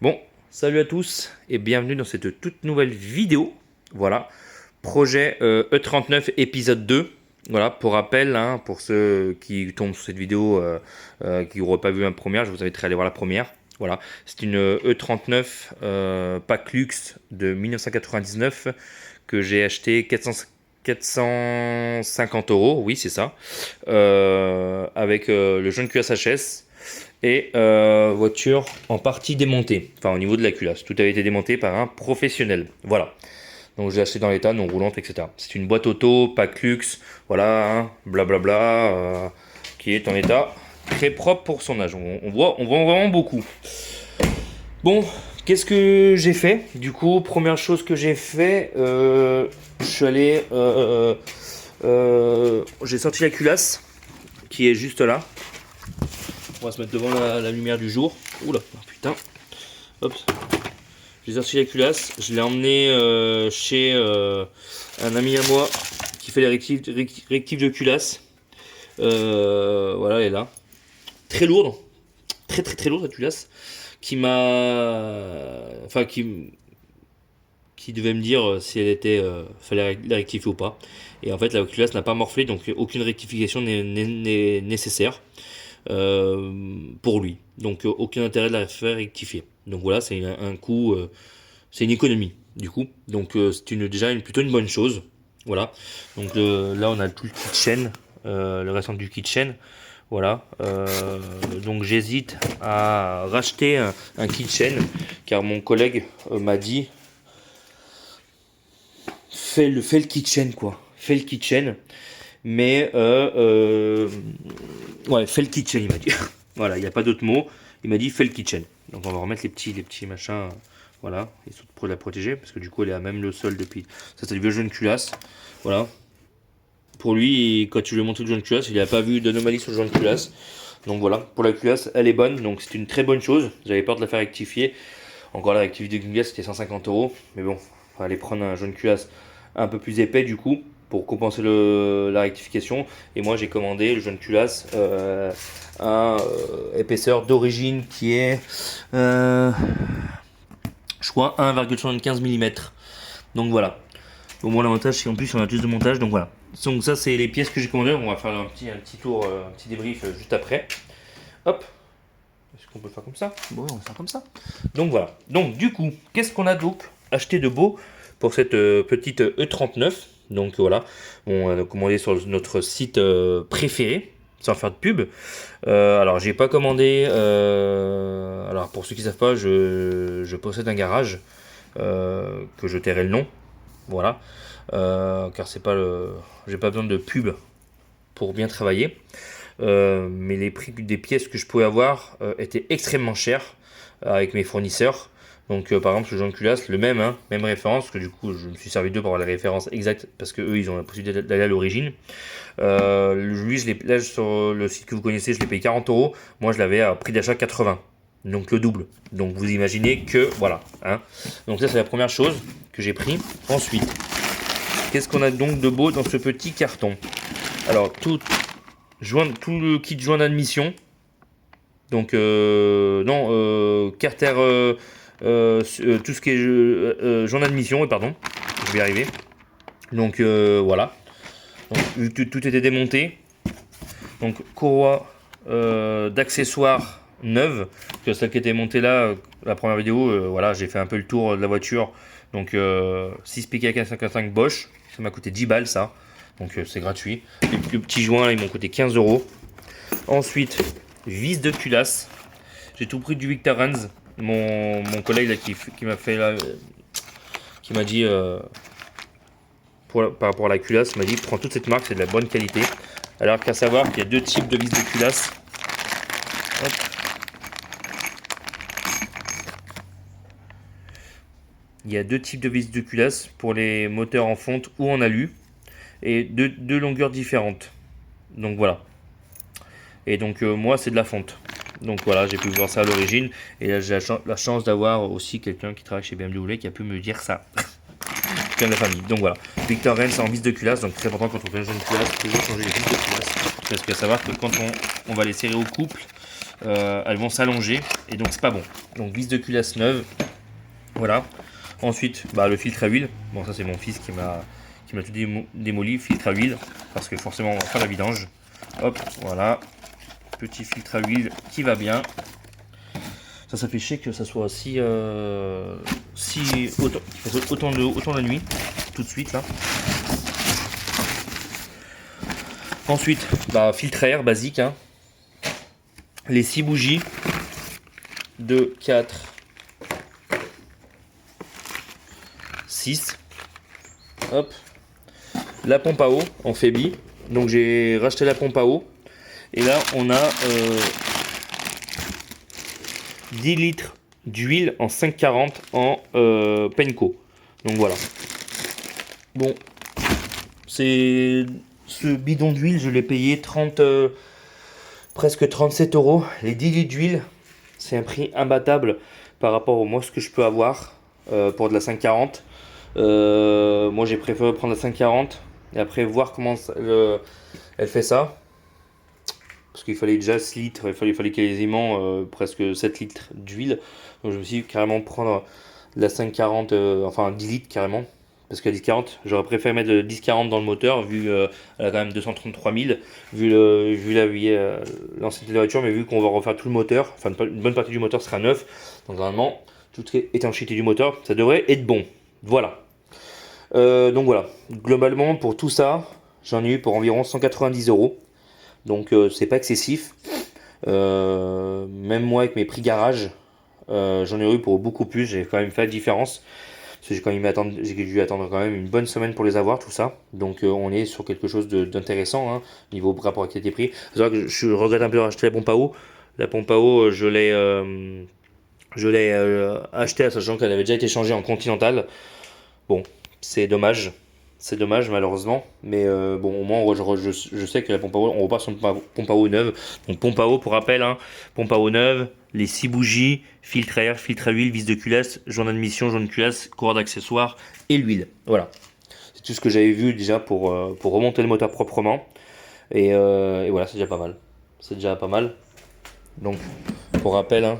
Bon, salut à tous et bienvenue dans cette toute nouvelle vidéo. Voilà, projet E39 épisode 2. Voilà, pour rappel, hein, pour ceux qui tombent sur cette vidéo, qui n'auraient pas vu ma première, je vous inviterai à aller voir la première. Voilà, c'est une E39 pack luxe de 1999 que j'ai acheté 450 euros, oui c'est ça, avec le jaune QSHS et voiture en partie démontée, enfin au niveau de la culasse. Tout avait été démonté par un professionnel. Voilà. Donc j'ai acheté dans l'état, non roulante, etc. C'est une boîte auto, pack luxe, voilà, hein, blablabla, qui est en état très propre pour son âge. On voit vraiment beaucoup. Bon, qu'est-ce que j'ai fait? Du coup, première chose que j'ai fait, je suis allé, j'ai sorti la culasse qui est juste là. On va se mettre devant la lumière du jour. Oula, putain. Hop. J'ai sorti la culasse. Je l'ai emmené chez un ami à moi qui fait les rectifs de culasse. Voilà, elle est là. Très lourde. Très lourde la culasse. Qui m'a. Enfin, qui devait me dire si elle était. Fallait la rectifier ou pas. Et en fait, la culasse n'a pas morflé, donc aucune rectification n'est nécessaire. Pour lui. Donc aucun intérêt de la faire rectifier. Donc voilà, c'est un coût, c'est une économie du coup. Donc c'est plutôt une bonne chose. Voilà. Donc là on a tout le kitchen, le restant du kitchen. Voilà. Donc j'hésite à racheter un kitchen car mon collègue m'a dit fais le kitchen quoi. Fais le kitchen. Mais ouais, fais le kitchen, il m'a dit. Voilà, il n'y a pas d'autre mot. Il m'a dit fais le kitchen. Donc on va remettre les petits machins, voilà, pour la protéger, parce que du coup elle est à même le sol depuis. Ça c'est le vieux jaune culasse. Voilà. Pour lui, quand tu lui as montré le jaune culasse, il n'a pas vu d'anomalie sur le jaune culasse. Donc voilà, pour la culasse, elle est bonne, donc c'est une très bonne chose. J'avais peur de la faire rectifier. Encore la rectifier de culasse, c'était 150 euros. Mais bon, il fallait prendre un jaune culasse un peu plus épais du coup, pour compenser la rectification. Et moi j'ai commandé le jaune culasse épaisseur d'origine qui est je crois 1,75 mm. Donc voilà. Au moins l'avantage c'est qu'en plus on a tous de montage, donc voilà. Donc ça c'est les pièces que j'ai commandées. On va faire un petit tour, un petit débrief juste après. Hop. Est-ce qu'on peut le faire comme ça? Bon, on va faire comme ça. Donc voilà. Donc du coup, qu'est-ce qu'on a donc acheté de beau pour cette petite E39? Donc voilà, on a commandé sur notre site préféré, sans faire de pub. Alors j'ai pas commandé. Alors pour ceux qui savent pas, je possède un garage que je tairai le nom. Voilà, car c'est pas j'ai pas besoin de pub pour bien travailler. Mais les prix des pièces que je pouvais avoir étaient extrêmement chers avec mes fournisseurs. Donc par exemple ce jaune culasse, le même, hein, même référence, parce que du coup je me suis servi d'eux pour avoir la référence exacte, parce que eux ils ont la possibilité d'aller à l'origine. Lui, là sur le site que vous connaissez, je l'ai payé 40 euros. Moi je l'avais à prix d'achat 80. Donc le double. Donc vous imaginez que voilà. Hein. Donc ça c'est la première chose que j'ai pris. Ensuite, qu'est-ce qu'on a donc de beau dans ce petit carton? Alors tout le kit joint d'admission. Donc carter, tout ce qui est joint d'admission, pardon, je vais y arriver. Donc voilà. Donc, tout était démonté. Donc courroie d'accessoires neuve, que celle qui était montée là, la première vidéo, voilà, j'ai fait un peu le tour de la voiture. Donc 6 PK 55 Bosch, ça m'a coûté 10 balles ça. Donc c'est gratuit. Les petits joints là, ils m'ont coûté 15 euros. Ensuite, vis de culasse. J'ai tout pris du Victor Hans. Mon collègue là, qui m'a fait là, qui m'a dit par rapport à la culasse, m'a dit prends toute cette marque, c'est de la bonne qualité. Alors qu'à savoir qu'il y a deux types de vis de culasse. Hop. Il y a deux types de vis de culasse pour les moteurs en fonte ou en alu, et deux longueurs différentes. Donc voilà. Et donc moi c'est de la fonte. Donc voilà, j'ai pu voir ça à l'origine. Et là j'ai la chance d'avoir aussi quelqu'un qui travaille chez BMW qui a pu me dire ça. Quelqu'un de la famille. Donc voilà. Victor Rennes en vis de culasse. Donc très important quand on fait une jeune culasse, toujours changer les vis de culasse. Parce qu'il faut savoir que quand on va les serrer au couple, elles vont s'allonger et donc c'est pas bon. Donc vis de culasse neuve, voilà. Ensuite, le filtre à huile. Bon, ça c'est mon fils qui m'a tout démoli. Filtre à huile, parce que forcément on va faire la vidange. Hop, voilà. Petit filtre à huile qui va bien. Ça fait chier que ça soit autant la nuit, tout de suite là. Ensuite, filtre à air basique, hein. Les 6 bougies, 2, 4, 6. Hop. La pompe à eau en Febi. Donc j'ai racheté la pompe à eau. Et là on a 10 litres d'huile en 5,40 en Penco. Donc voilà. Bon, c'est ce bidon d'huile, je l'ai payé presque 37 €. Les 10 litres d'huile, c'est un prix imbattable par rapport au moi ce que je peux avoir pour de la 5,40. Moi j'ai préféré prendre la 5,40 et après voir comment elle fait ça. Parce qu'il fallait déjà 6 litres, il fallait quasiment presque 7 litres d'huile. Donc je me suis dit carrément prendre la 5,40, enfin 10 litres carrément. Parce qu'à 10,40, j'aurais préféré mettre le 10,40 dans le moteur, vu elle a quand même 233 000, vu l'ancienneté de la voiture, mais vu qu'on va refaire tout le moteur, enfin une bonne partie du moteur sera neuf. Donc normalement, toute étanchéité du moteur, ça devrait être bon. Voilà. Donc voilà, globalement pour tout ça, j'en ai eu pour environ 190 €. Donc c'est pas excessif. Même moi avec mes prix garage, j'en ai eu pour beaucoup plus. J'ai quand même fait la différence. Parce que j'ai dû attendre quand même une bonne semaine pour les avoir, tout ça. Donc on est sur quelque chose d'intéressant, hein, niveau rapport à qualité-prix. C'est vrai que je regrette un peu d'acheter la pompe à eau. La pompe à eau, je l'ai achetée sachant qu'elle avait déjà été changée en Continental. Bon, c'est dommage. C'est dommage malheureusement, mais bon au moins je sais que la pompe à eau, on repart sur une pompe à eau neuve. Donc pompe à eau pour rappel, hein, pompe à eau neuve, les 6 bougies, filtre à air, filtre à huile, vis de culasse, joint d'admission, joint de culasse, courroie d'accessoires et l'huile. Voilà, c'est tout ce que j'avais vu déjà pour remonter le moteur proprement. Et voilà, c'est déjà pas mal. C'est déjà pas mal. Donc pour rappel, hein,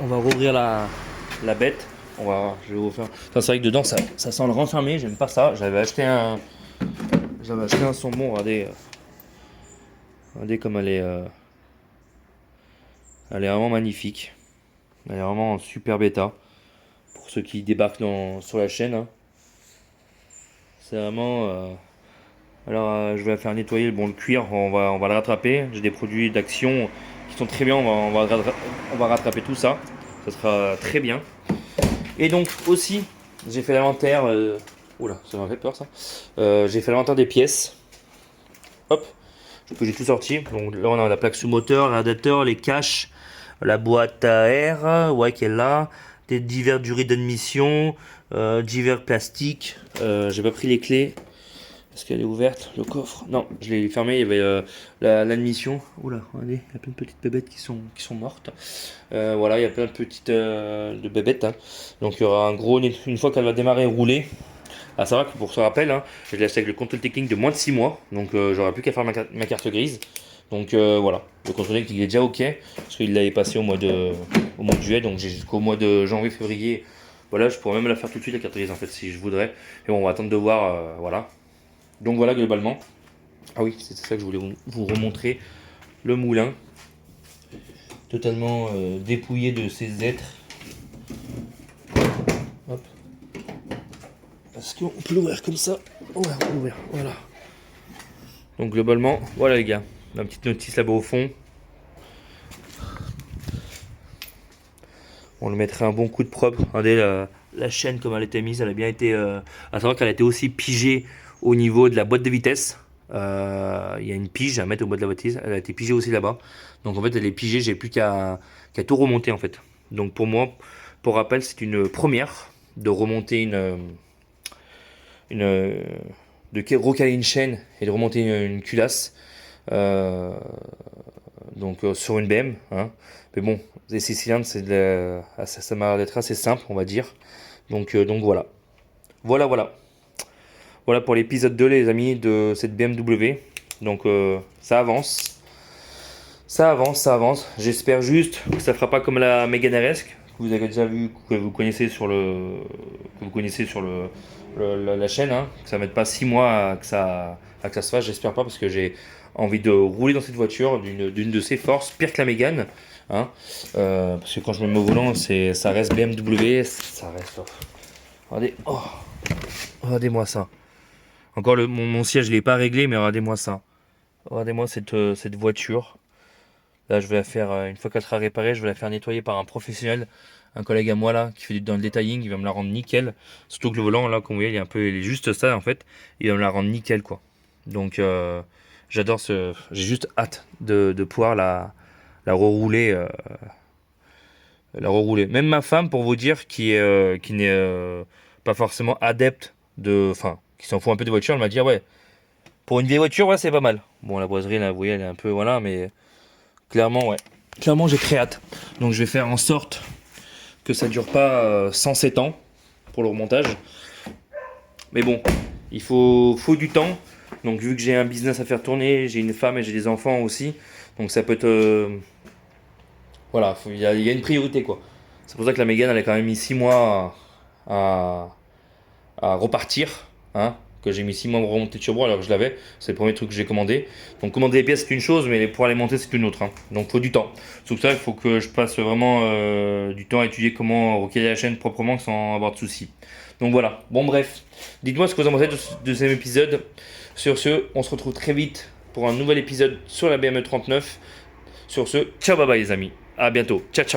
on va rouvrir la bête. Je vais vous faire. Enfin, c'est vrai que dedans ça sent le renfermé, j'aime pas ça. J'avais acheté un saumon, regardez comme elle est vraiment magnifique. Elle est vraiment en super bêta. Pour ceux qui débarquent sur la chaîne, hein. C'est vraiment. Alors je vais la faire nettoyer. Bon, le cuir, on va le rattraper. J'ai des produits d'Action qui sont très bien. On va rattraper tout ça. Ça sera très bien. Et donc aussi, j'ai fait l'inventaire. Oula, ça m'a fait peur ça. J'ai fait l'inventaire des pièces. Hop, que j'ai tout sorti. Donc là, on a la plaque sous moteur, le radiateur, les caches, la boîte à air, ouais, qui est là, des divers durées d'admission, divers plastiques. J'ai pas pris les clés. Est-ce qu'elle est ouverte, le coffre? Non, je l'ai fermé. Il y avait l'admission. Oula, regardez, il y a plein de petites bébêtes qui sont mortes. Voilà, il y a plein de petites de bébêtes, hein. Donc il y aura un gros, une fois qu'elle va démarrer et rouler. À savoir que pour ce rappel, hein, je l'ai acheté avec le contrôle technique de moins de 6 mois. Donc j'aurai plus qu'à faire ma carte grise. Donc voilà, le contrôle technique il est déjà ok. Parce qu'il l'avait passé au mois de juillet. Donc j'ai jusqu'au mois de janvier, février. Voilà, je pourrais même la faire tout de suite la carte grise en fait si je voudrais. Mais bon, on va attendre de voir. Voilà. Donc voilà globalement. Ah oui, c'était ça que je voulais vous remontrer. Le moulin. Totalement dépouillé de ses êtres. Hop. Parce qu'on peut l'ouvrir comme ça. Ouais, on peut l'ouvrir, voilà. Donc globalement, voilà les gars. La petite notice là-bas au fond. On le mettrait un bon coup de propre. Regardez la chaîne comme elle était mise. Elle a bien été... à savoir qu'elle a été aussi pigée au niveau de la boîte de vitesse. Il y a une pige à mettre au bout de la vitesse. Elle a été pigée aussi là-bas. Donc en fait elle est pigée. J'ai plus qu'à tout remonter en fait. Donc pour moi, pour rappel, c'est une première de remonter de recaler une chaîne et de remonter une culasse donc sur une BM, hein. Mais bon, les 6 cylindres ça m'a l'air d'être assez simple on va dire. Donc voilà pour l'épisode 2 les amis de cette BMW. Donc ça avance. Ça avance, ça avance. J'espère juste que ça fera pas comme la Mégane RS que vous avez déjà vu, que vous connaissez sur la chaîne, hein, que ça ne mette pas 6 mois à que ça se fasse. J'espère pas parce que j'ai envie de rouler dans cette voiture d'une de ses forces, pire que la Mégane. Hein, parce que quand je me mets au volant, ça reste BMW, ça reste. Regardez, regardez-moi ça. Encore mon siège, je l'ai pas réglé, mais regardez-moi ça. Regardez-moi cette voiture. Là, je vais la faire, une fois qu'elle sera réparée, je vais la faire nettoyer par un professionnel, un collègue à moi là, qui fait dans le detailing, il va me la rendre nickel. Surtout que le volant, là, comme vous voyez, il est juste ça en fait. Il va me la rendre nickel quoi. Donc, j'adore j'ai juste hâte de pouvoir la rerouler. Même ma femme, pour vous dire, qui n'est pas forcément adepte enfin, qui s'en fout un peu de voiture, elle m'a dit, ah ouais, pour une vieille voiture, ouais, c'est pas mal. Bon, la boiserie, là, vous voyez, elle est un peu, voilà, mais clairement, ouais. Clairement, j'ai très hâte. Donc, je vais faire en sorte que ça dure pas 107 ans pour le remontage. Mais bon, il faut du temps. Donc, vu que j'ai un business à faire tourner, j'ai une femme et j'ai des enfants aussi. Donc, ça peut être. Voilà, il y a une priorité, quoi. C'est pour ça que la Mégane, elle a quand même mis 6 mois à repartir. Hein, que j'ai mis 6 mois pour remonter de Turbo alors que je l'avais. C'est le premier truc que j'ai commandé. Donc commander les pièces c'est une chose, mais pour les monter c'est une autre. Hein. Donc il faut du temps. C'est pour ça qu'il faut que je passe vraiment du temps à étudier comment recaler la chaîne proprement sans avoir de soucis. Donc voilà. Bon bref. Dites-moi ce que vous en pensez de cet épisode. Sur ce, on se retrouve très vite pour un nouvel épisode sur la BMW 39. Sur ce, ciao bye bye les amis. À bientôt. Ciao ciao.